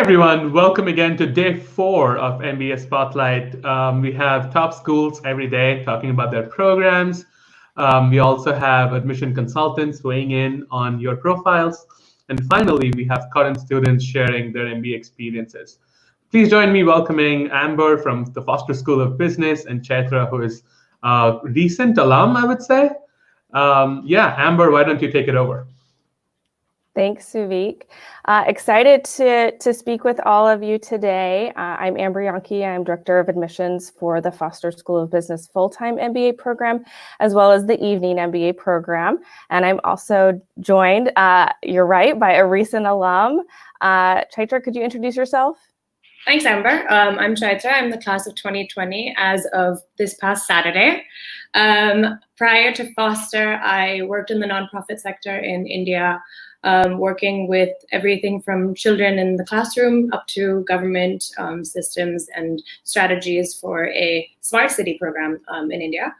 everyone, welcome again to day 4 of MBA Spotlight. We have top schools every day talking about their programs. We also have admission consultants weighing in on your profiles. And finally, we have current students sharing their MBA experiences. Please join me welcoming Amber from the Foster School of Business and Chaitra, who is a recent alum, I would say. Amber, why don't you take it over? Thanks, Suvik. Excited to speak with all of you today. I'm Amber Janke. I'm Director of Admissions for the Foster School of Business full-time MBA program, as well as the evening MBA program. And I'm also joined, you're right, by a recent alum. Chaitra, could you introduce yourself? Thanks, Amber. I'm Chaitra. I'm the class of 2020 as of this past Saturday. Prior to Foster, I worked in the nonprofit sector in India, working with everything from children in the classroom up to government systems and strategies for a smart city program in India.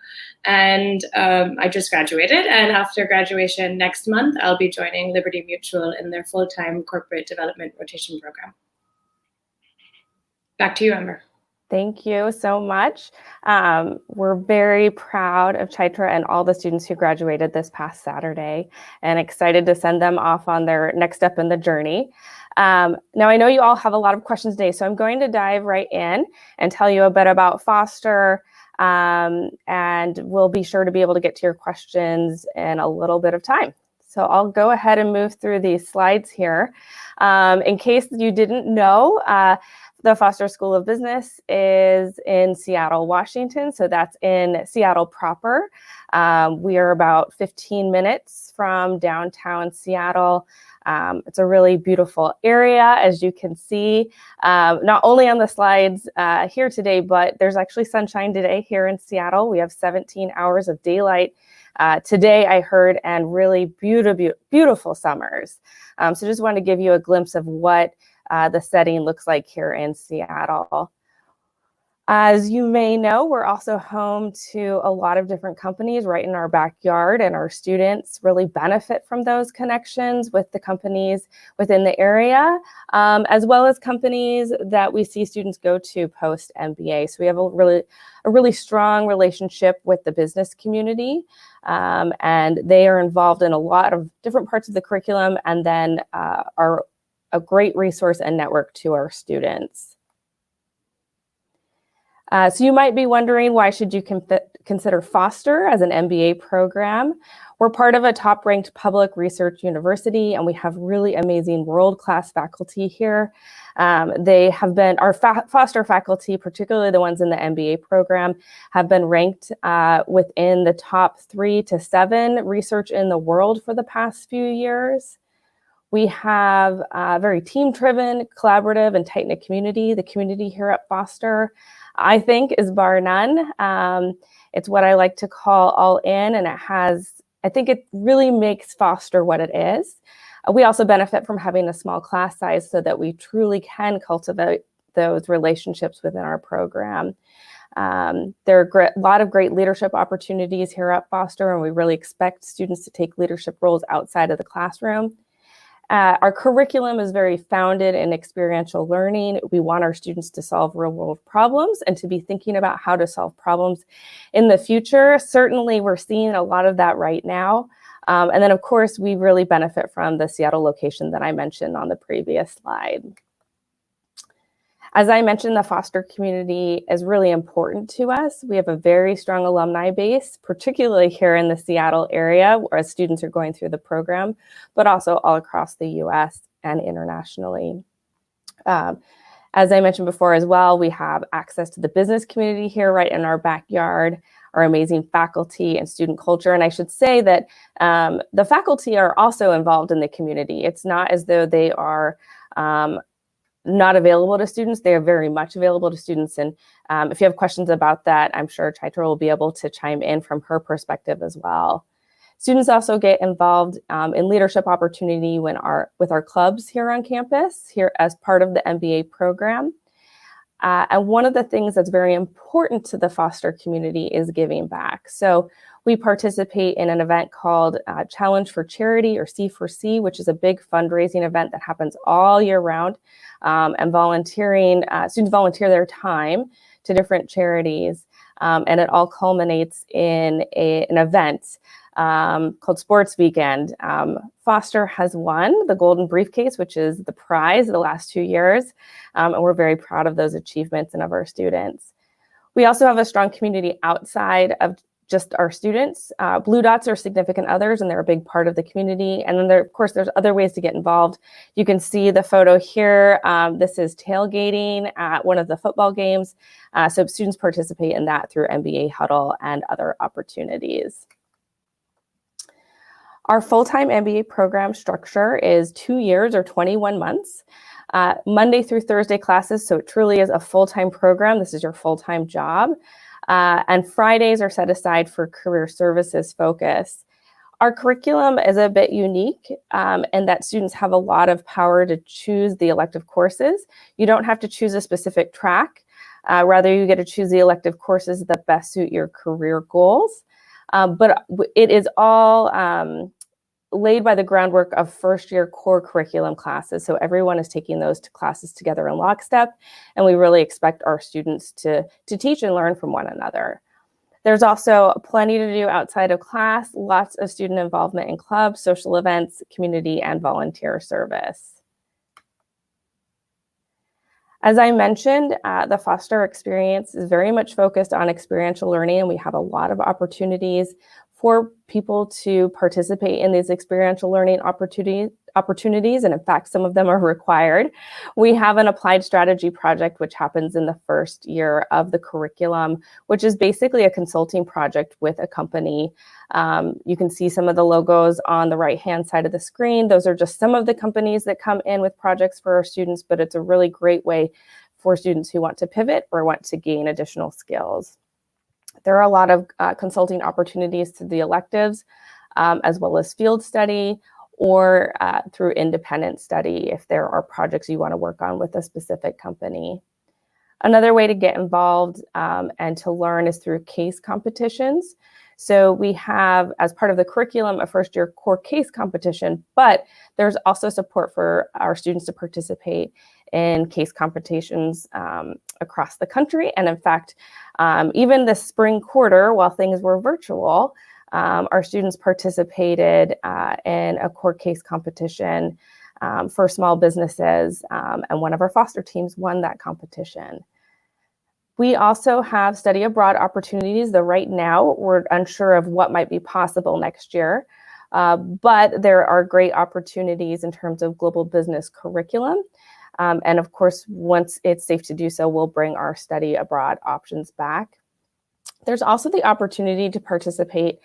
And I just graduated. And after graduation next month, I'll be joining Liberty Mutual in their full-time corporate development rotation program. Back to you, Amber. Thank you so much. We're very proud of Chaitra and all the students who graduated this past Saturday and excited to send them off on their next step in the journey. Now, I know you all have a lot of questions today, so I'm going to dive right in and tell you a bit about Foster, and we'll be sure to be able to get to your questions in a little bit of time. So I'll go ahead and move through these slides here. In case you didn't know, the Foster School of Business is in Seattle, Washington. So that's in Seattle proper. We are about 15 minutes from downtown Seattle. It's a really beautiful area, as you can see, not only on the slides here today, but there's actually sunshine today here in Seattle. We have 17 hours of daylight today, I heard, and really beautiful summers. So just wanted to give you a glimpse of what the setting looks like here in Seattle. As you may know, we're also home to a lot of different companies right in our backyard, and our students really benefit from those connections with the companies within the area, as well as companies that we see students go to post MBA. So we have a really strong relationship with the business community, and they are involved in a lot of different parts of the curriculum, and then are a great resource and network to our students. So you might be wondering, why should you consider Foster as an MBA program? We're part of a top-ranked public research university, and we have really amazing world-class faculty here. They have been, our Foster faculty, particularly the ones in the MBA program, have been ranked within the top 3 to 7 research in the world for the past few years. We have a very team-driven, collaborative, and tight-knit community. The community here at Foster, I think, is bar none. It's what I like to call all in, and I think it really makes Foster what it is. We also benefit from having a small class size so that we truly can cultivate those relationships within our program. There are a lot of great leadership opportunities here at Foster, and we really expect students to take leadership roles outside of the classroom. Our curriculum is very founded in experiential learning. We want our students to solve real-world problems and to be thinking about how to solve problems in the future. Certainly, we're seeing a lot of that right now. And then, of course, we really benefit from the Seattle location that I mentioned on the previous slide. As I mentioned, the Foster community is really important to us. We have a very strong alumni base, particularly here in the Seattle area, where students are going through the program, but also all across the US and internationally. As I mentioned before as well, we have access to the business community here right in our backyard, our amazing faculty and student culture. And I should say that the faculty are also involved in the community. It's not as though they are not available to students. They are very much available to students. And if you have questions about that, I'm sure Chaitra will be able to chime in from her perspective as well. Students also get involved in leadership opportunity with our clubs here on campus, here as part of the MBA program. And one of the things that's very important to the Foster community is giving back. So We participate in an event called Challenge for Charity, or C4C, which is a big fundraising event that happens all year round. And students volunteer their time to different charities. And it all culminates in an event called Sports Weekend. Foster has won the Golden Briefcase, which is the prize of the last 2 years. And we're very proud of those achievements and of our students. We also have a strong community outside of just our students. Blue dots are significant others, and they're a big part of the community. And then of course, there's other ways to get involved. You can see the photo here. This is tailgating at one of the football games. So students participate in that through MBA Huddle and other opportunities. Our full-time MBA program structure is 2 years or 21 months. Monday through Thursday classes, so it truly is a full-time program. This is your full-time job. And Fridays are set aside for career services focus. Our curriculum is a bit unique in that students have a lot of power to choose the elective courses. You don't have to choose a specific track. Rather, you get to choose the elective courses that best suit your career goals. But it is all laid by the groundwork of first-year core curriculum classes. So everyone is taking those classes together in lockstep, and we really expect our students to teach and learn from one another. There's also plenty to do outside of class, lots of student involvement in clubs, social events, community, and volunteer service. As I mentioned, the Foster experience is very much focused on experiential learning, and we have a lot of opportunities for people to participate in these experiential learning opportunities, and in fact, some of them are required. We have an applied strategy project, which happens in the first year of the curriculum, which is basically a consulting project with a company. You can see some of the logos on the right-hand side of the screen. Those are just some of the companies that come in with projects for our students, but it's a really great way for students who want to pivot or want to gain additional skills. There are a lot of consulting opportunities through the electives, as well as field study, or through independent study if there are projects you want to work on with a specific company. Another way to get involved and to learn is through case competitions. So we have, as part of the curriculum, a first-year core case competition, but there's also support for our students to participate in case competitions across the country. And in fact, even the spring quarter, while things were virtual, our students participated in a core case competition for small businesses, and one of our Foster teams won that competition. We also have study abroad opportunities, though right now we're unsure of what might be possible next year. But there are great opportunities in terms of global business curriculum. And of course, once it's safe to do so, we'll bring our study abroad options back. There's also the opportunity to participate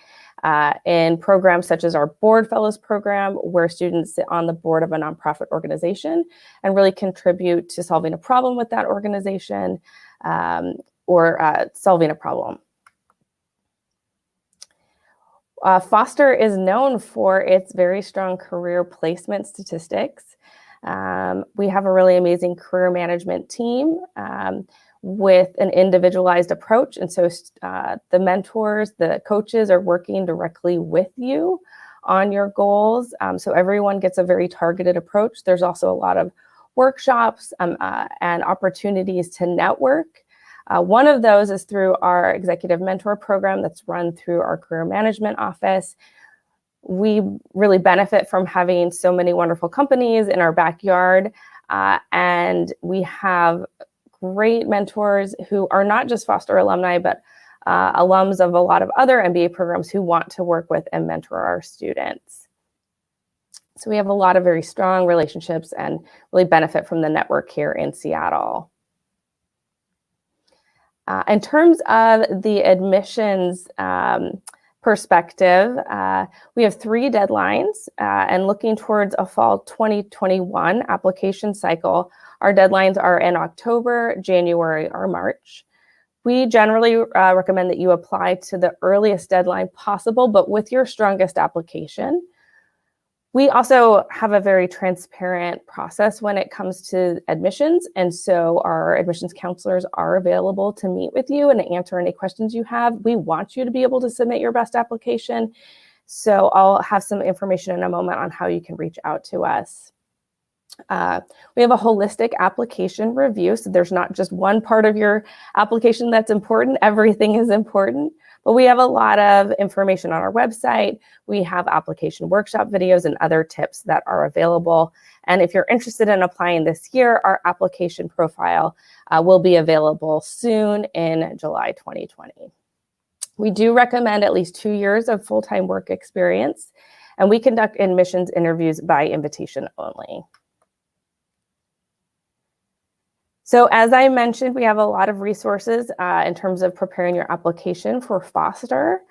in programs such as our Board Fellows program, where students sit on the board of a nonprofit organization and really contribute to solving a problem with that organization or solving a problem. Foster is known for its very strong career placement statistics. We have a really amazing career management team with an individualized approach. And so the mentors, the coaches are working directly with you on your goals. So everyone gets a very targeted approach. There's also a lot of workshops and opportunities to network. One of those is through our executive mentor program that's run through our career management office. We really benefit from having so many wonderful companies in our backyard, and we have great mentors who are not just Foster alumni, but alums of a lot of other MBA programs who want to work with and mentor our students. So we have a lot of very strong relationships and really benefit from the network here in Seattle. In terms of the admissions perspective, we have 3 deadlines, and looking towards a fall 2021 application cycle, our deadlines are in October, January, or March. We generally recommend that you apply to the earliest deadline possible, but with your strongest application. We also have a very transparent process when it comes to admissions. And so our admissions counselors are available to meet with you and answer any questions you have. We want you to be able to submit your best application. So I'll have some information in a moment on how you can reach out to us. We have a holistic application review. So there's not just one part of your application that's important. Everything is important. But we have a lot of information on our website. We have application workshop videos and other tips that are available. And if you're interested in applying this year, our application profile will be available soon in July 2020. We do recommend at least 2 years of full-time work experience, and we conduct admissions interviews by invitation only. So as I mentioned, we have a lot of resources in terms of preparing your application for Foster.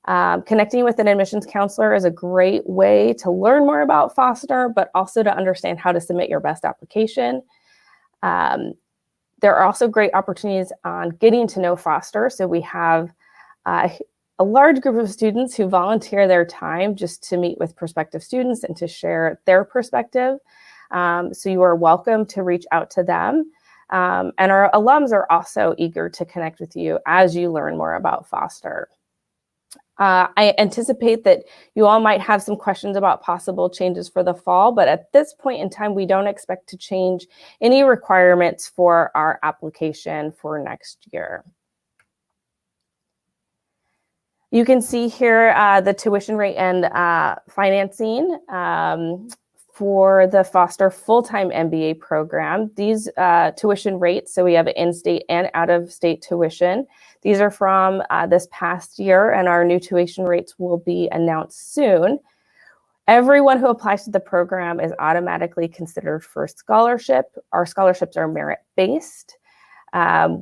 Connecting with an admissions counselor is a great way to learn more about Foster, but also to understand how to submit your best application. There are also great opportunities on getting to know Foster. So we have a large group of students who volunteer their time just to meet with prospective students and to share their perspective. So you are welcome to reach out to them. And our alums are also eager to connect with you as you learn more about Foster. I anticipate that you all might have some questions about possible changes for the fall, but at this point in time, we don't expect to change any requirements for our application for next year. You can see here the tuition rate and financing for the Foster full-time MBA program. These tuition rates, so we have in-state and out-of-state tuition. These are from this past year, and our new tuition rates will be announced soon. Everyone who applies to the program is automatically considered for a scholarship. Our scholarships are merit-based.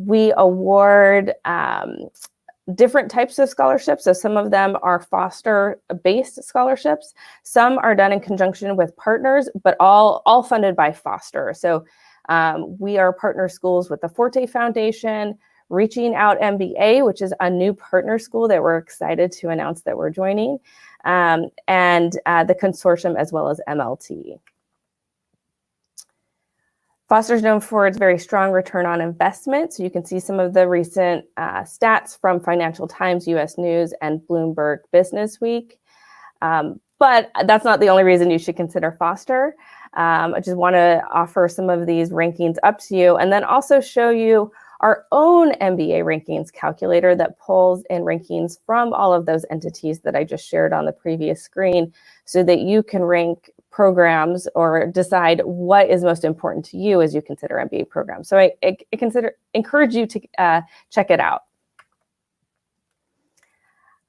We award different types of scholarships. So some of them are Foster-based scholarships. Some are done in conjunction with partners, but all funded by Foster. So we are partner schools with the Forte Foundation, Reaching Out MBA, which is a new partner school that we're excited to announce that we're joining, and the consortium as well as MLT. Foster is known for its very strong return on investment. So you can see some of the recent stats from Financial Times, US News, and Bloomberg Business Week. But that's not the only reason you should consider Foster. I just want to offer some of these rankings up to you and then also show you our own MBA rankings calculator that pulls in rankings from all of those entities that I just shared on the previous screen so that you can rank programs or decide what is most important to you as you consider MBA programs. So I encourage you to check it out.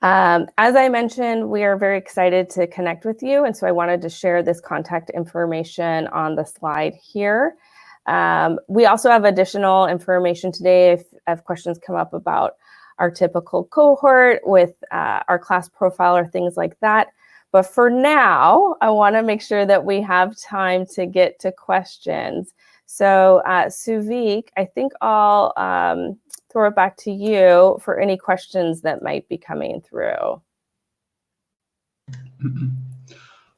As I mentioned, we are very excited to connect with you. And so I wanted to share this contact information on the slide here. We also have additional information today if questions come up about our typical cohort with our class profile or things like that. But for now, I want to make sure that we have time to get to questions. So Suvik, I think I'll throw it back to you for any questions that might be coming through.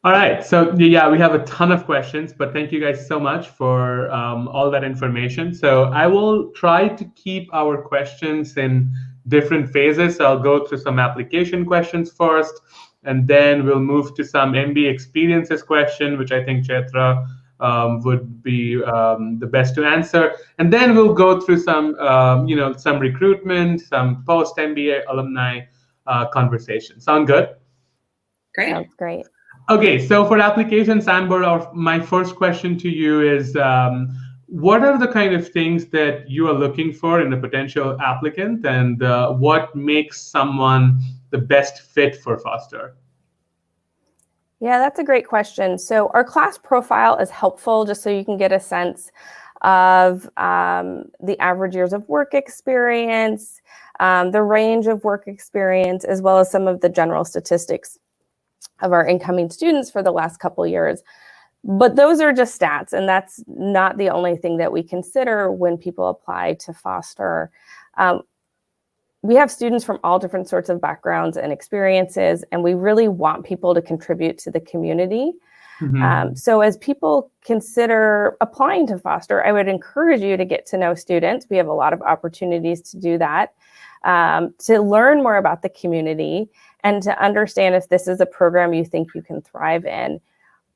All right, so yeah, we have a ton of questions, but thank you guys so much for all that information. So I will try to keep our questions in different phases. So I'll go through some application questions first, and then we'll move to some MBA experiences question, which I think Chaitra would be the best to answer. And then we'll go through some, some recruitment, some post-MBA alumni conversation. Sound good? Great. Sounds great. Okay, so for applications, Amber, my first question to you is, what are the kind of things that you are looking for in a potential applicant, and what makes someone the best fit for Foster? Yeah, that's a great question. So our class profile is helpful just so you can get a sense of the average years of work experience, the range of work experience, as well as some of the general statistics of our incoming students for the last couple of years. But those are just stats, and that's not the only thing that we consider when people apply to Foster. We have students from all different sorts of backgrounds and experiences, and we really want people to contribute to the community. So as people consider applying to Foster, I would encourage you to get to know students. We have a lot of opportunities to do that, to learn more about the community and to understand if this is a program you think you can thrive in.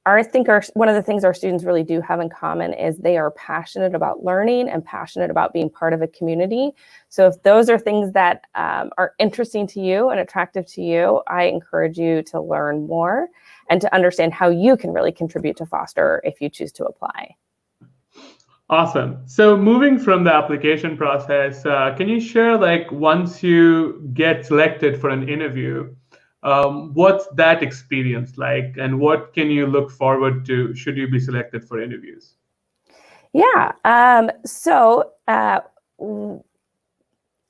I think one of the things our students really do have in common is they are passionate about learning and passionate about being part of a community. So if those are things that are interesting to you and attractive to you, I encourage you to learn more and to understand how you can really contribute to Foster if you choose to apply. Awesome. So moving from the application process, can you share, like, once you get selected for an interview, what's that experience like, and what can you look forward to should you be selected for interviews? Yeah. So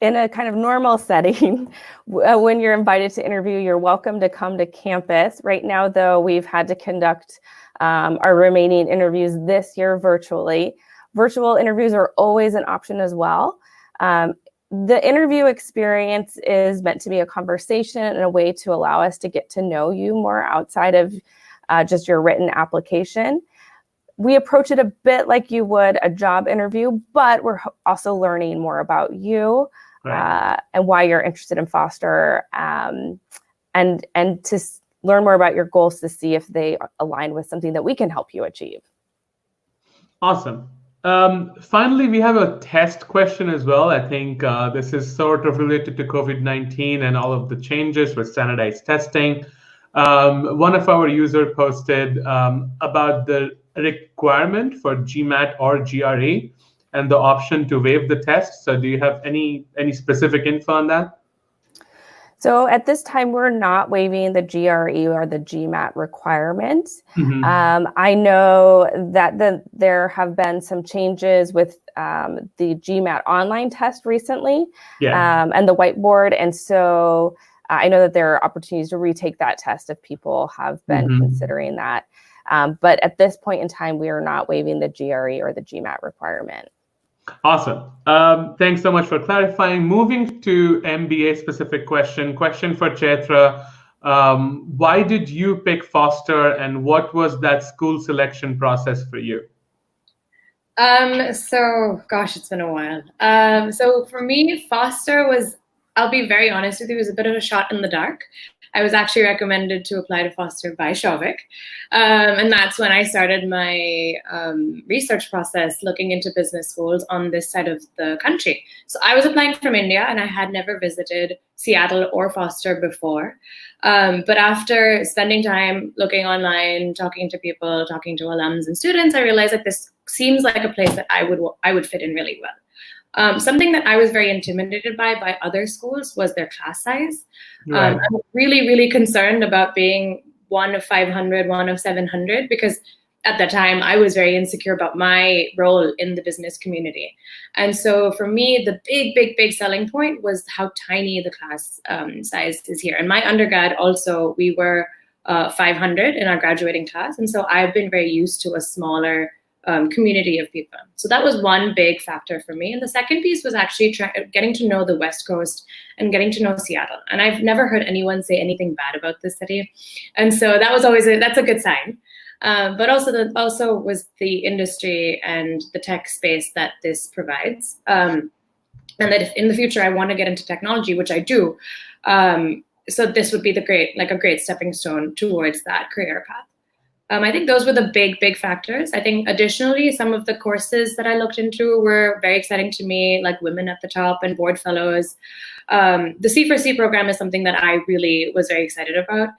in a kind of normal setting, when you're invited to interview, you're welcome to come to campus. Right now, though, we've had to conduct our remaining interviews this year virtually. Virtual interviews are always an option as well. The interview experience is meant to be a conversation and a way to allow us to get to know you more outside of just your written application. We approach it a bit like you would a job interview, but we're also learning more about you, right, and why you're interested in Foster, and to learn more about your goals to see if they align with something that we can help you achieve. Awesome. Finally, we have a test question as well. I think this is sort of related to COVID-19 and all of the changes with standardized testing. One of our users posted about the requirement for GMAT or GRE and the option to waive the test. So do you have any specific info on that? So at this time, we're not waiving the GRE or the GMAT requirements. I know that there have been some changes with the GMAT online test recently, and the whiteboard. And so I know that there are opportunities to retake that test if people have been considering that. But at this point in time, we are not waiving the GRE or the GMAT requirement. Awesome. Thanks so much for clarifying. Moving to MBA specific question for Chaitra. Why did you pick Foster, and what was that school selection process for you? So gosh, it's been a while. So for me, Foster was, I'll be very honest with you, it was a bit of a shot in the dark. I was actually recommended to apply to Foster by Shavik. And that's when I started my research process looking into business schools on this side of the country. So I was applying from India and I had never visited Seattle or Foster before. But after spending time looking online, talking to people, talking to alums and students, I realized that this seems like a place that I would fit in really well. Something that I was very intimidated by other schools was their class size. Right. I'm really, really concerned about being one of 500, one of 700, because at that time I was very insecure about my role in the business community. And so for me, the big selling point was how tiny the class size is here. And my undergrad also, we were 500 in our graduating class. And so I've been very used to a smaller community of people. So that was one big factor for me. And the second piece was actually getting to know the West Coast and getting to know Seattle. And I've never heard anyone say anything bad about this city. And so that was always that's a good sign. But also was the industry and the tech space that this provides. And that if in the future I want to get into technology, which I do, so this would be a great stepping stone towards that career path. I think those were the big factors. I think additionally, some of the courses that I looked into were very exciting to me, like Women at the Top and Board Fellows. The C4C program is something that I really was very excited about,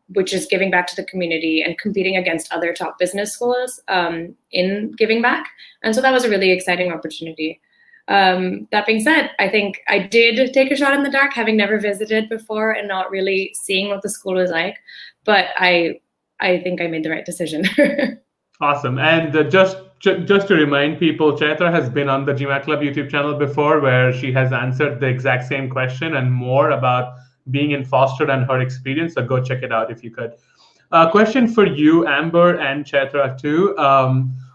which is giving back to the community and competing against other top business schools in giving back. And so that was a really exciting opportunity. That being said, I think I did take a shot in the dark, having never visited before and not really seeing what the school was like. But I think I made the right decision. Awesome. And just to remind people, Chaitra has been on the GMAT Club YouTube channel before, where she has answered the exact same question and more about being in Foster and her experience. So go check it out if you could. Question for you, Amber, and Chaitra too.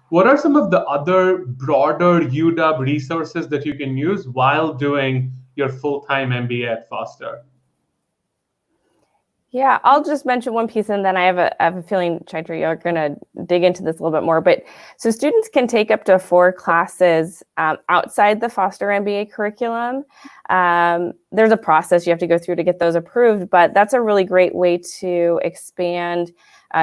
What are some of the other broader UW resources that you can use while doing your full-time MBA at Foster? Yeah, I'll just mention one piece, and then I have a feeling, Chaitra, you're going to dig into this a little bit more. But so students can take up to 4 classes outside the Foster MBA curriculum. There's a process you have to go through to get those approved, but that's a really great way to expand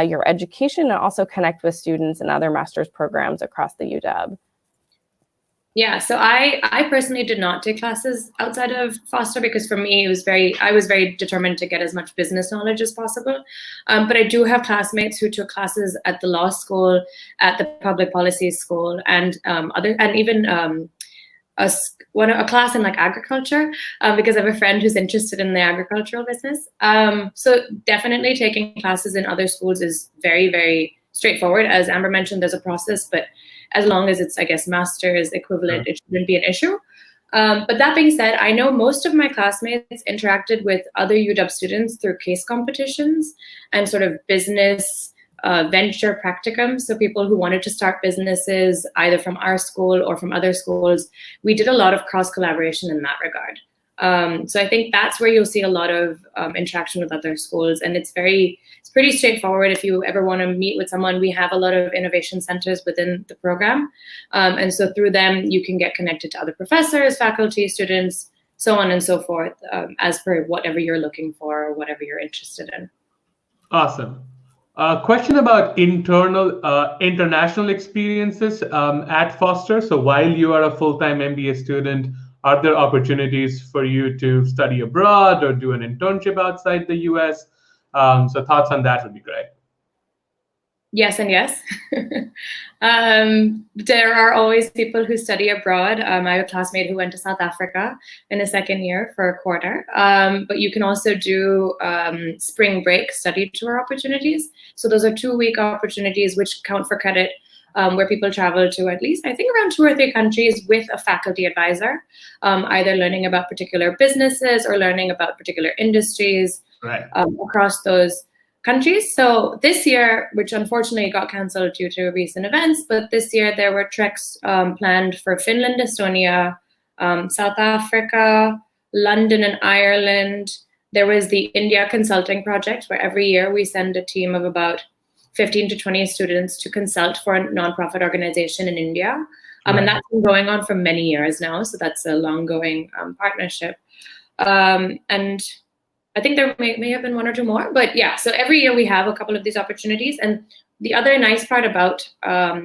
your education and also connect with students and other master's programs across the UW. Yeah, so I personally did not take classes outside of Foster because for me, I was very determined to get as much business knowledge as possible. But I do have classmates who took classes at the law school, at the public policy school, and even a class in like agriculture because I have a friend who's interested in the agricultural business. So definitely taking classes in other schools is very, very straightforward. As Amber mentioned, there's a process, but as long as it's, I guess, master's equivalent, it shouldn't be an issue. But that being said, I know most of my classmates interacted with other UW students through case competitions and sort of business venture practicums. So people who wanted to start businesses either from our school or from other schools, we did a lot of cross collaboration in that regard. So I think that's where you'll see a lot of interaction with other schools, and it's pretty straightforward. If you ever want to meet with someone, we have a lot of innovation centers within the program, and so through them you can get connected to other professors, faculty, students, so on and so forth, as per whatever you're looking for or whatever you're interested in. Awesome. Question about international experiences at Foster. So while you are a full-time MBA student, are there opportunities for you to study abroad or do an internship outside the US? So thoughts on that would be great. Yes and yes. There are always people who study abroad. I have a classmate who went to South Africa in his second year for a quarter. But you can also do spring break study tour opportunities. So those are 2-week opportunities which count for credit, where people travel to at least, I think, around 2 or 3 countries with a faculty advisor, either learning about particular businesses or learning about particular industries across those countries. So this year, which unfortunately got canceled due to recent events, but this year there were treks planned for Finland, Estonia, South Africa, London and Ireland. There was the India Consulting Project, where every year we send a team of about 15 to 20 students to consult for a nonprofit organization in India. And that's been going on for many years now. So that's a long-going partnership. And I think there may have been 1 or 2 more, but yeah, so every year we have a couple of these opportunities. And the other nice part about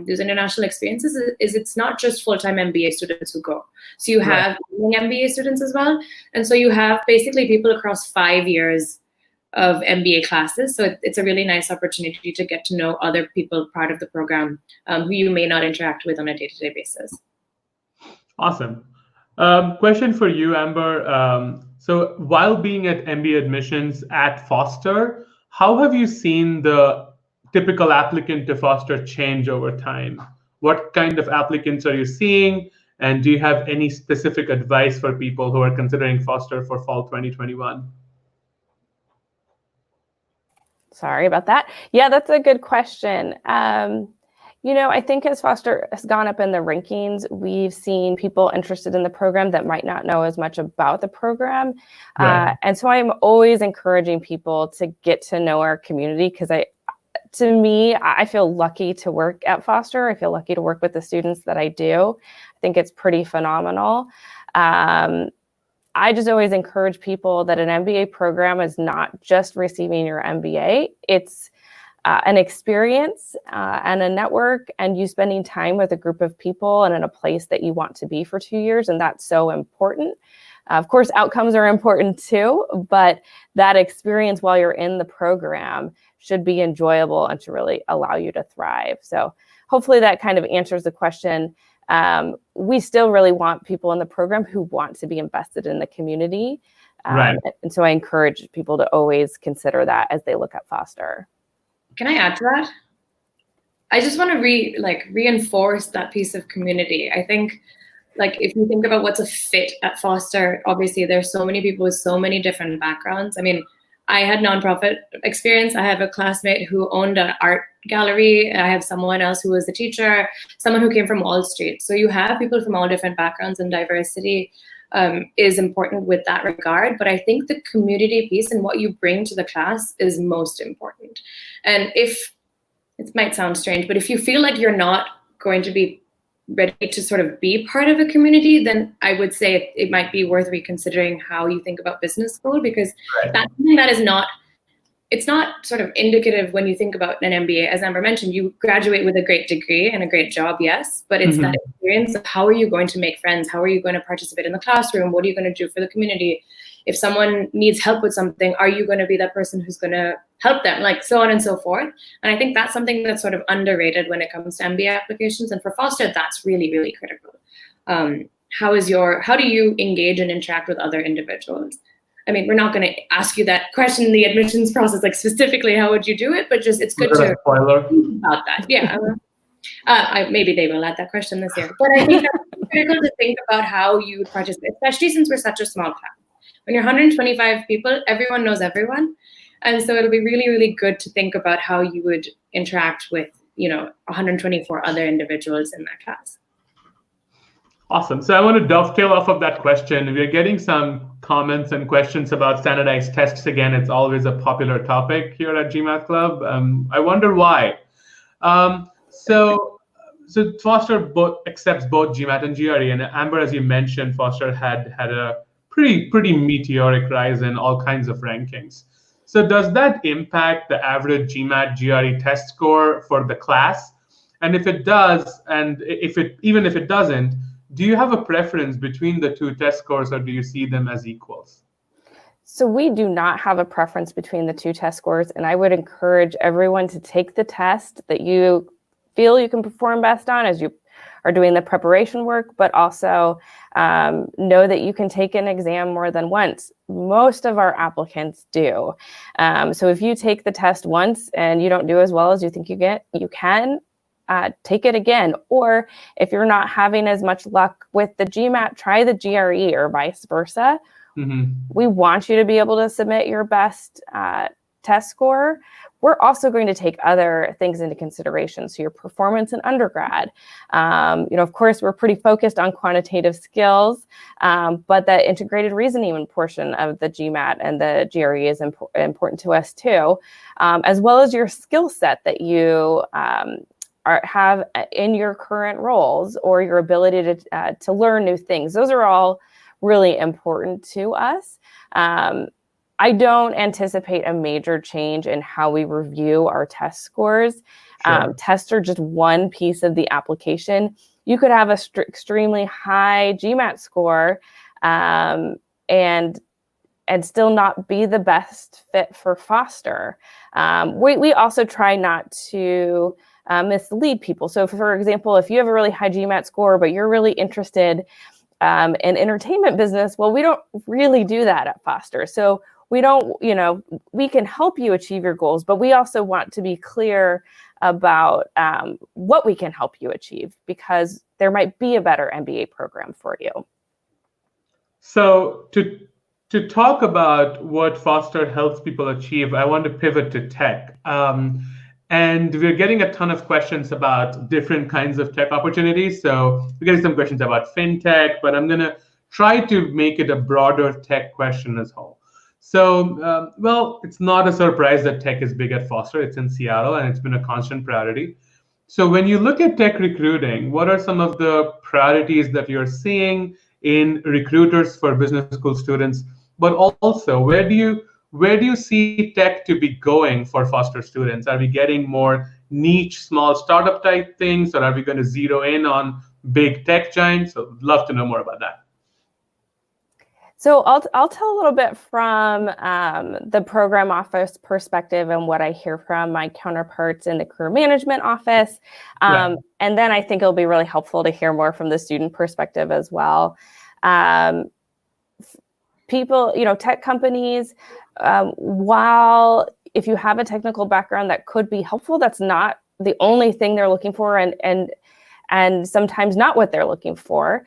these international experiences is it's not just full-time MBA students who go. So you have MBA students as well. And so you have basically people across 5 years of MBA classes. So it's a really nice opportunity to get to know other people part of the program who you may not interact with on a day-to-day basis. Awesome. Question for you, Amber. So while being at MBA Admissions at Foster, how have you seen the typical applicant to Foster change over time? What kind of applicants are you seeing? And do you have any specific advice for people who are considering Foster for fall 2021? Sorry about that. Yeah, that's a good question. I think as Foster has gone up in the rankings, we've seen people interested in the program that might not know as much about the program. And so I'm always encouraging people to get to know our community because to me, I feel lucky to work at Foster. I feel lucky to work with the students that I do. I think it's pretty phenomenal. I just always encourage people that an MBA program is not just receiving your MBA. It's an experience and a network, and you spending time with a group of people and in a place that you want to be for 2 years. And that's so important. Of course, outcomes are important too, but that experience while you're in the program should be enjoyable and to really allow you to thrive. So hopefully that kind of answers the question. We still really want people in the program who want to be invested in the community. And so I encourage people to always consider that as they look at Foster. Can I add to that? I just want to reinforce that piece of community. I think if you think about what's a fit at Foster, obviously there's so many people with so many different backgrounds. I mean, I had nonprofit experience. I have a classmate who owned an art gallery. I have someone else who was a teacher, someone who came from Wall Street. So you have people from all different backgrounds and diversity. is important with that regard. But I think the community piece and what you bring to the class is most important. And if it might sound strange, but if you feel like you're not going to be ready to sort of be part of a community, then I would say it might be worth reconsidering how you think about business school, because that's something that is not, it's not sort of indicative when you think about an MBA. As Amber mentioned, you graduate with a great degree and a great job, yes, but it's that experience of how are you going to make friends? How are you going to participate in the classroom? What are you going to do for the community? If someone needs help with something, are you going to be that person who's going to help them? Like so on and so forth. And I think that's something that's sort of underrated when it comes to MBA applications. And for Foster, that's really, really critical. How do you engage and interact with other individuals? I mean, we're not going to ask you that question in the admissions process, like specifically, how would you do it? But just, it's good to think about that. Yeah. Maybe they will add that question this year. But I think that's critical to think about how you would participate, especially since we're such a small class. When you're 125 people, everyone knows everyone. And so it'll be really, really good to think about how you would interact with, 124 other individuals in that class. Awesome. So I want to dovetail off of that question. We're getting some comments and questions about standardized tests. Again, it's always a popular topic here at GMAT Club. I wonder why. So Foster accepts both GMAT and GRE. And Amber, as you mentioned, Foster had a pretty meteoric rise in all kinds of rankings. So does that impact the average GMAT GRE test score for the class? And if it does, and even if it doesn't, do you have a preference between the two test scores, or do you see them as equals? So we do not have a preference between the two test scores, and I would encourage everyone to take the test that you feel you can perform best on as you are doing the preparation work, but also know that you can take an exam more than once. Most of our applicants do. So if you take the test once and you don't do as well as you think you can take it again. Or if you're not having as much luck with the GMAT, try the GRE or vice versa. We want you to be able to submit your best test score. We're also going to take other things into consideration. So your performance in undergrad, of course, we're pretty focused on quantitative skills, but the integrated reasoning portion of the GMAT and the GRE is important to us too, as well as your skill set that you have in your current roles, or your ability to learn new things. Those are all really important to us. I don't anticipate a major change in how we review our test scores. Sure. Tests are just one piece of the application. You could have a extremely high GMAT score and still not be the best fit for Foster. We also try not to mislead people. So for example, if you have a really high GMAT score, but you're really interested in entertainment business, well, we don't really do that at Foster. So we don't, we can help you achieve your goals, but we also want to be clear about what we can help you achieve, because there might be a better MBA program for you. So to talk about what Foster helps people achieve, I want to pivot to tech. And we're getting a ton of questions about different kinds of tech opportunities. So we're getting some questions about fintech, but I'm going to try to make it a broader tech question as whole. So, it's not a surprise that tech is big at Foster. It's in Seattle, and it's been a constant priority. So when you look at tech recruiting, what are some of the priorities that you're seeing in recruiters for business school students? But also, where do you see tech to be going for Foster students? Are we getting more niche, small startup type things, or are we going to zero in on big tech giants? So I'd love to know more about that. So I'll tell a little bit from the program office perspective and what I hear from my counterparts in the career management office. And then I think it'll be really helpful to hear more from the student perspective as well. People, tech companies, while if you have a technical background that could be helpful, that's not the only thing they're looking for. And and sometimes not what they're looking for.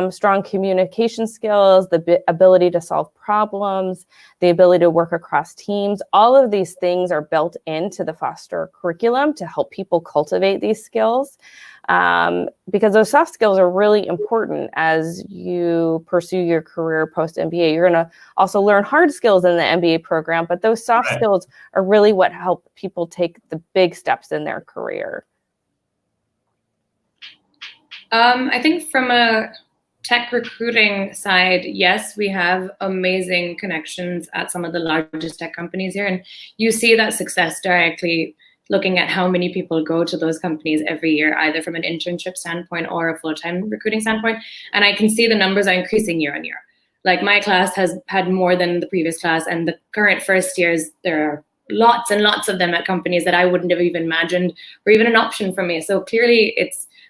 Strong communication skills, the ability to solve problems, the ability to work across teams. All of these things are built into the Foster curriculum to help people cultivate these skills, because those soft skills are really important as you pursue your career post-MBA. You're going to also learn hard skills in the MBA program, but those soft skills are really what help people take the big steps in their career. I think from a tech recruiting side, yes, we have amazing connections at some of the largest tech companies here. And you see that success directly looking at how many people go to those companies every year, either from an internship standpoint or a full-time recruiting standpoint. And I can see the numbers are increasing year on year. Like my class has had more than the previous class, and the current first years, there are lots and lots of them at companies that I wouldn't have even imagined were even an option for me. So clearly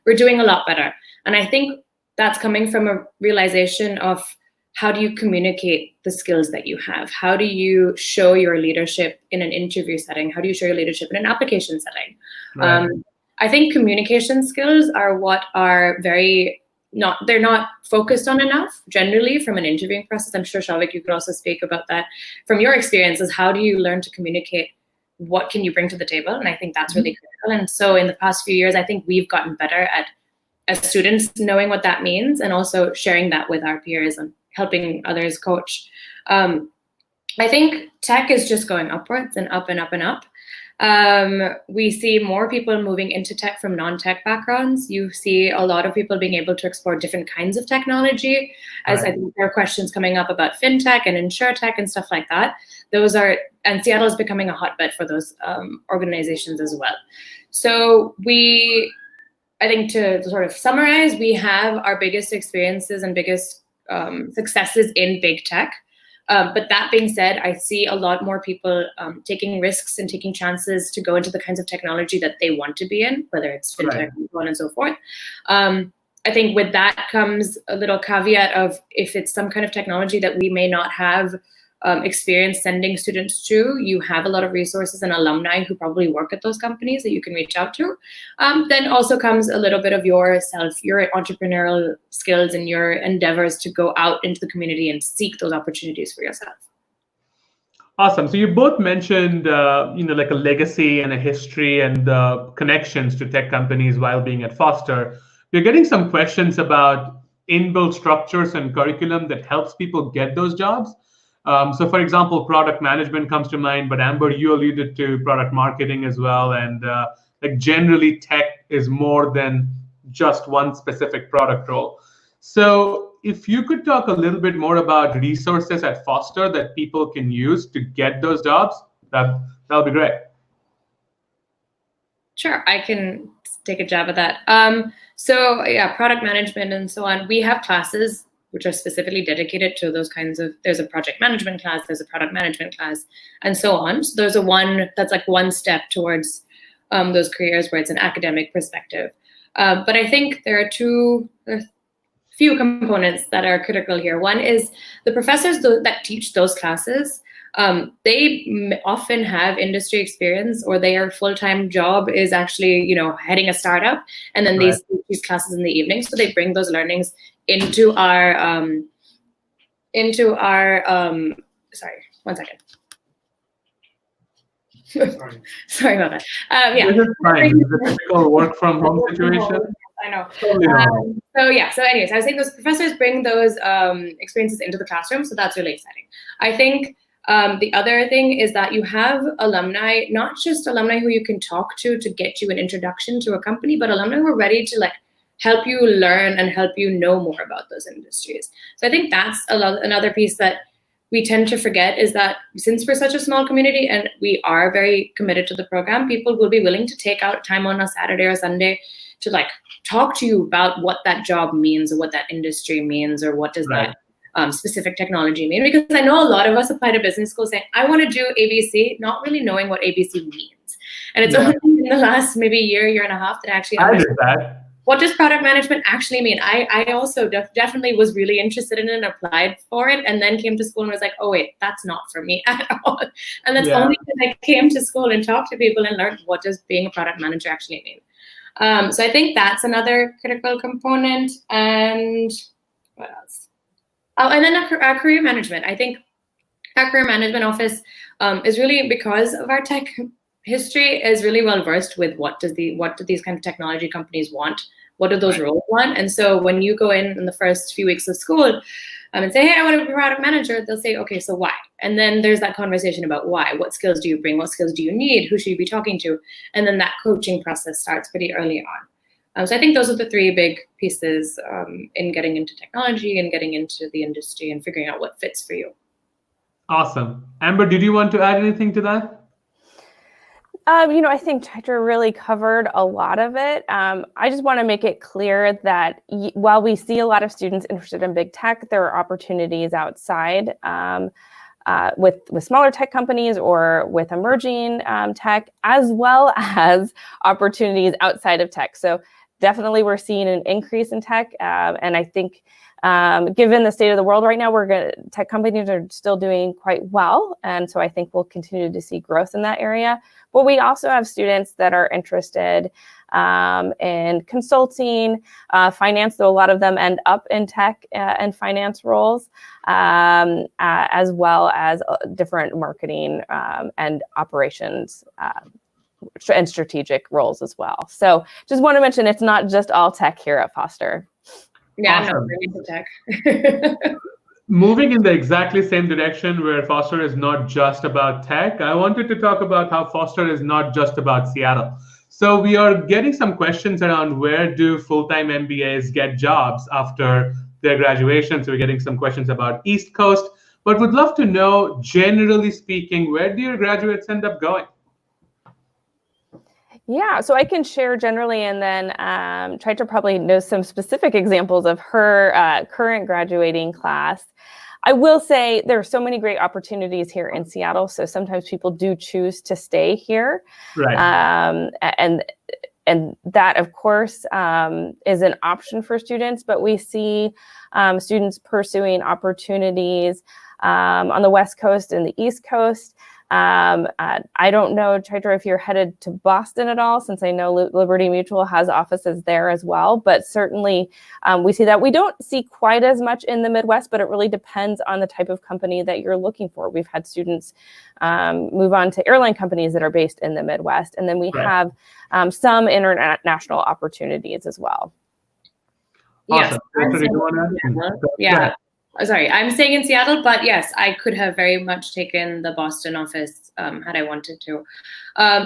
we're doing a lot better. And I think that's coming from a realization of how do you communicate the skills that you have? How do you show your leadership in an interview setting? How do you show your leadership in an application setting? Right. I think communication skills are what are they're not focused on enough generally from an interviewing process. I'm sure, Shavik, you could also speak about that from your experiences. How do you learn to communicate? What can you bring to the table? And I think that's really critical. And so in the past few years, I think we've gotten better at, as students, knowing what that means and also sharing that with our peers and helping others coach. I think tech is just going upwards and up and up and up. We see more people moving into tech from non-tech backgrounds. You see a lot of people being able to explore different kinds of technology, as I think there are questions coming up about fintech and insurtech and stuff like that. And Seattle is becoming a hotbed for those organizations as well. So I think to sort of summarize, we have our biggest experiences and biggest successes in big tech. But that being said, I see a lot more people taking risks and taking chances to go into the kinds of technology that they want to be in, whether it's fintech and so on and so forth. I think with that comes a little caveat of if it's some kind of technology that we may not have experience sending students to, you have a lot of resources and alumni who probably work at those companies that you can reach out to. Then also comes a little bit of your entrepreneurial skills and your endeavors to go out into the community and seek those opportunities for yourself. Awesome. So you both mentioned, like a legacy and a history and connections to tech companies while being at Foster. We're getting some questions about inbuilt structures and curriculum that helps people get those jobs. So for example, product management comes to mind, but Amber, you alluded to product marketing as well. And like generally tech is more than just one specific product role. So if you could talk a little bit more about resources at Foster that people can use to get those jobs, that'll be great. Sure, I can take a jab at that. So yeah, product management and so on. We have classes which are specifically dedicated to those kinds of, there's a project management class, there's a product management class, and so on. So there's that's like one step towards those careers where it's an academic perspective. But I think there are a few components that are critical here. One is the professors that teach those classes, they often have industry experience, or their full-time job is actually, heading a startup, and then they teach these classes in the evening. So they bring those learnings into our sorry, 1 second. Sorry about that. Yeah. This is fine. It's a typical work from home situation. I know. Totally So anyways, I was saying those professors bring those experiences into the classroom, so that's really exciting. I think the other thing is that you have alumni, not just alumni who you can talk to get you an introduction to a company, but alumni who are ready to help you learn and help you know more about those industries. So I think that's another piece that we tend to forget, is that since we're such a small community and we are very committed to the program, people will be willing to take out time on a Saturday or Sunday to talk to you about what that job means or what that industry means or what does that specific technology mean. Because I know a lot of us apply to business school saying, I want to do ABC, not really knowing what ABC means. And it's only in the last maybe year and a half that I actually understand. What does product management actually mean? I also definitely was really interested in it and applied for it, and then came to school and was like, oh wait, that's not for me at all. And that's only because I came to school and talked to people and learned what does being a product manager actually mean. So I think that's another critical component. And what else? Oh, and then our career management. I think our career management office is really, because of our tech history, is really well versed with what do these kind of technology companies want, what do those roles want. And so when you go in the first few weeks of school and say, hey, I want to be a product manager, they'll say, okay, so why? And then there's that conversation about why. What skills do you bring? What skills do you need? Who should you be talking to? And then that coaching process starts pretty early on. So I think those are the three big pieces in getting into technology and getting into the industry and figuring out what fits for you. Awesome. Amber, did you want to add anything to that? I think Chaitra really covered a lot of it. I just want to make it clear that while we see a lot of students interested in big tech, there are opportunities outside with smaller tech companies or with emerging tech, as well as opportunities outside of tech. So definitely we're seeing an increase in tech. And I think given the state of the world right now, tech companies are still doing quite well. And so I think we'll continue to see growth in that area. But we also have students that are interested in consulting, finance, though a lot of them end up in tech and finance roles, as well as different marketing and operations and strategic roles as well. So just want to mention it's not just all tech here at Foster. Yeah, awesome. No, into tech. Moving in the exactly same direction where Foster is not just about tech, I wanted to talk about how Foster is not just about Seattle. So we are getting some questions around where do full-time MBAs get jobs after their graduation. So we're getting some questions about East Coast, but would love to know, generally speaking, where do your graduates end up going? Yeah, so I can share generally, and then Chaitra probably knows some specific examples of her current graduating class. I will say there are so many great opportunities here in Seattle, so sometimes people do choose to stay here. Right. And that, of course, is an option for students, but we see students pursuing opportunities on the West Coast and the East Coast. I don't know, Chaitra, if you're headed to Boston at all, since I know Liberty Mutual has offices there as well, but certainly we see that. We don't see quite as much in the Midwest, but it really depends on the type of company that you're looking for. We've had students move on to airline companies that are based in the Midwest, and then we have some international opportunities as well. Awesome. Yeah. Sorry, I'm staying in Seattle, but yes, I could have very much taken the Boston office had I wanted to.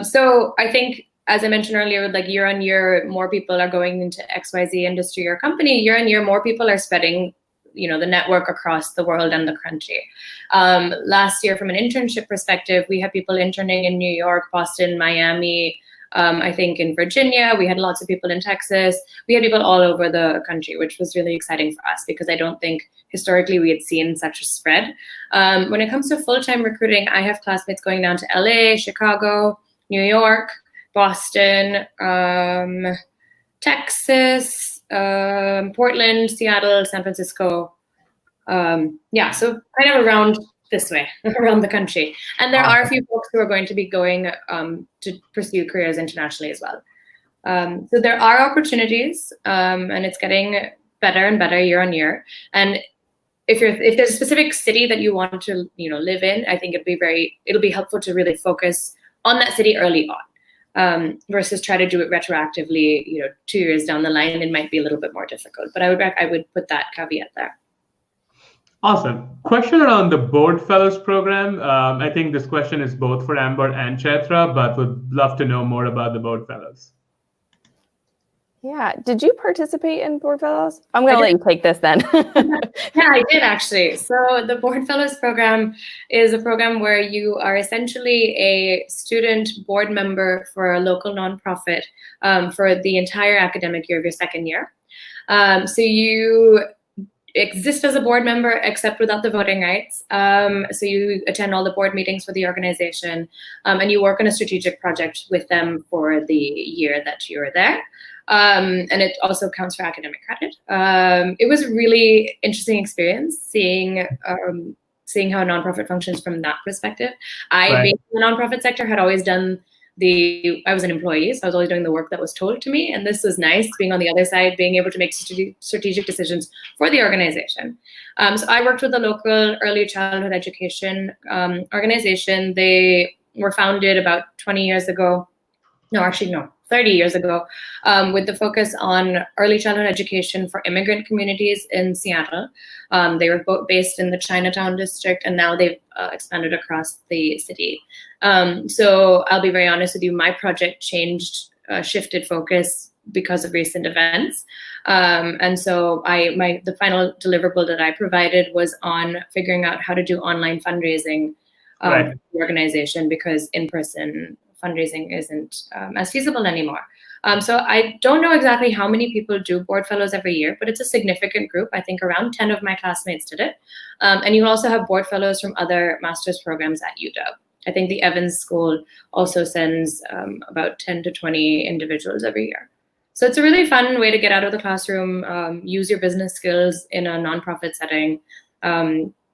So I think, as I mentioned earlier, like year on year, more people are going into XYZ industry or company. Year on year, more people are spreading, the network across the world and the country. Last year, from an internship perspective, we had people interning in New York, Boston, Miami, I think in Virginia. We had lots of people in Texas. We had people all over the country, which was really exciting for us because I don't think historically we had seen such a spread. When it comes to full-time recruiting, I have classmates going down to LA, Chicago, New York, Boston, Texas, Portland, Seattle, San Francisco. So kind of around this way, around the country. And there are a few folks who are going to be going to pursue careers internationally as well. So there are opportunities, and it's getting better and better year on year. And if there's a specific city that you want to live in, I think it'll be helpful to really focus on that city early on, versus try to do it retroactively. 2 years down the line, it might be a little bit more difficult. But I would put that caveat there. Awesome. Question around the Board Fellows program. I think this question is both for Amber and Chaitra, but would love to know more about the Board Fellows. Yeah. Did you participate in Board Fellows? I'm going to let you take this then. Yeah, I did actually. So the Board Fellows program is a program where you are essentially a student board member for a local nonprofit for the entire academic year of your second year. So you exist as a board member, except without the voting rights. So you attend all the board meetings for the organization, and you work on a strategic project with them for the year that you're there. And it also counts for academic credit. It was a really interesting experience seeing how a nonprofit functions from that perspective. I, being in the nonprofit sector, had always done I was an employee, so I was always doing the work that was told to me. And this was nice, being on the other side, being able to make strategic decisions for the organization. So I worked with a local early childhood education organization. They were founded about 20 years ago. No, actually, no, 30 years ago, with the focus on early childhood education for immigrant communities in Seattle. They were both based in the Chinatown district, and now they've expanded across the city. So I'll be very honest with you, my project shifted focus because of recent events. And so the final deliverable that I provided was on figuring out how to do online fundraising for the organization, because in-person fundraising isn't as feasible anymore. So I don't know exactly how many people do board fellows every year, but it's a significant group. I think around 10 of my classmates did it. And you also have board fellows from other master's programs at UW. I think the Evans School also sends about 10 to 20 individuals every year. So it's a really fun way to get out of the classroom, use your business skills in a nonprofit setting.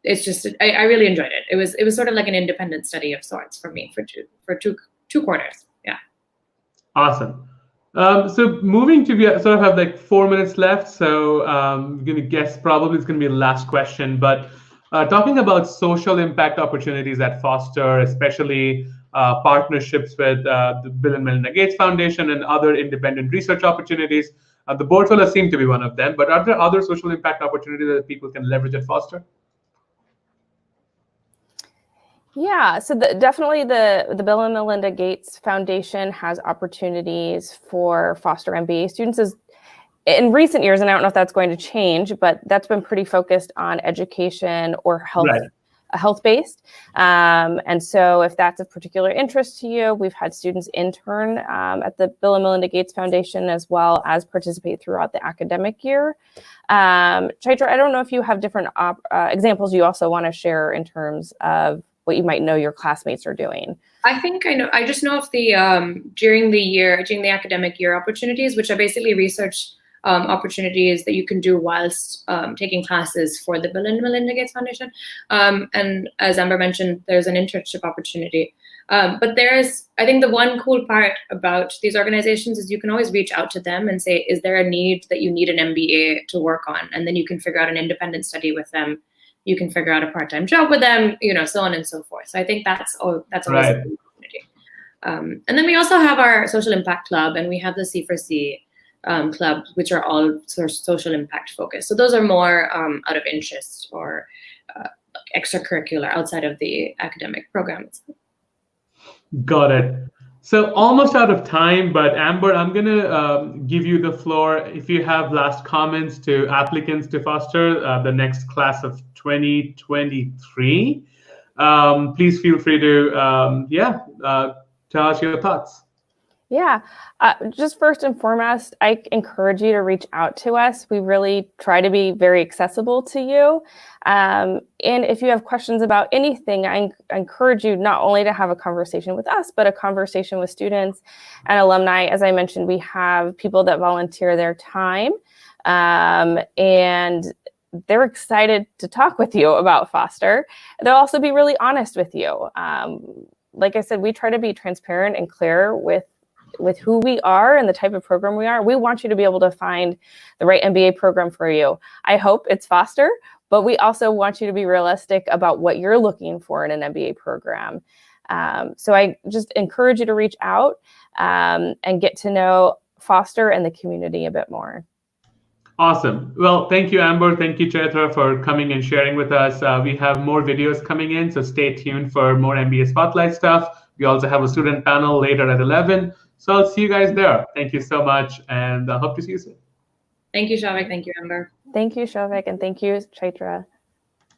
It's just, I really enjoyed it. It was sort of like an independent study of sorts for me for two quarters. Yeah. Awesome. So moving to, we sort of have like 4 minutes left. So I'm going to guess probably it's going to be the last question, but talking about social impact opportunities at Foster, especially partnerships with the Bill and Melinda Gates Foundation and other independent research opportunities. The board fellows seem to be one of them, but are there other social impact opportunities that people can leverage at Foster? Yeah, so definitely the Bill and Melinda Gates Foundation has opportunities for Foster MBA students. In recent years, and I don't know if that's going to change, but that's been pretty focused on education or health-based. And so if that's of particular interest to you, we've had students intern at the Bill and Melinda Gates Foundation, as well as participate throughout the academic year. Chaitra, I don't know if you have different examples you also want to share in terms of what you might know your classmates are doing. I think I know. I just know of the during the academic year opportunities, which are basically research opportunities that you can do whilst taking classes for the Bill and Melinda Gates Foundation. And as Amber mentioned, there's an internship opportunity. But I think the one cool part about these organizations is you can always reach out to them and say, is there a need that you need an MBA to work on? And then you can figure out an independent study with them. You can figure out a part-time job with them, so on and so forth. So I think that's always a good opportunity. And then we also have our social impact club, and we have the C4C club, which are all sort of social impact focused. So those are more out of interest or extracurricular outside of the academic program itself. Got it. So almost out of time, but Amber, I'm going to give you the floor. If you have last comments to applicants to Foster, the next class of 2023, please feel free to, tell us your thoughts. Yeah, just first and foremost, I encourage you to reach out to us. We really try to be very accessible to you. And if you have questions about anything, I encourage you not only to have a conversation with us, but a conversation with students and alumni. As I mentioned, we have people that volunteer their time, and they're excited to talk with you about Foster. They'll also be really honest with you. Like I said, we try to be transparent and clear with who we are and the type of program we are. We want you to be able to find the right MBA program for you. I hope it's Foster, but we also want you to be realistic about what you're looking for in an MBA program. So I just encourage you to reach out and get to know Foster and the community a bit more. Awesome. Well, thank you, Amber. Thank you, Chaitra, for coming and sharing with us. We have more videos coming in, so stay tuned for more MBA Spotlight stuff. We also have a student panel later at 11. So I'll see you guys there. Thank you so much, and I hope to see you soon. Thank you, Shavik. Thank you, Amber. Thank you, Shavik, and thank you, Chaitra.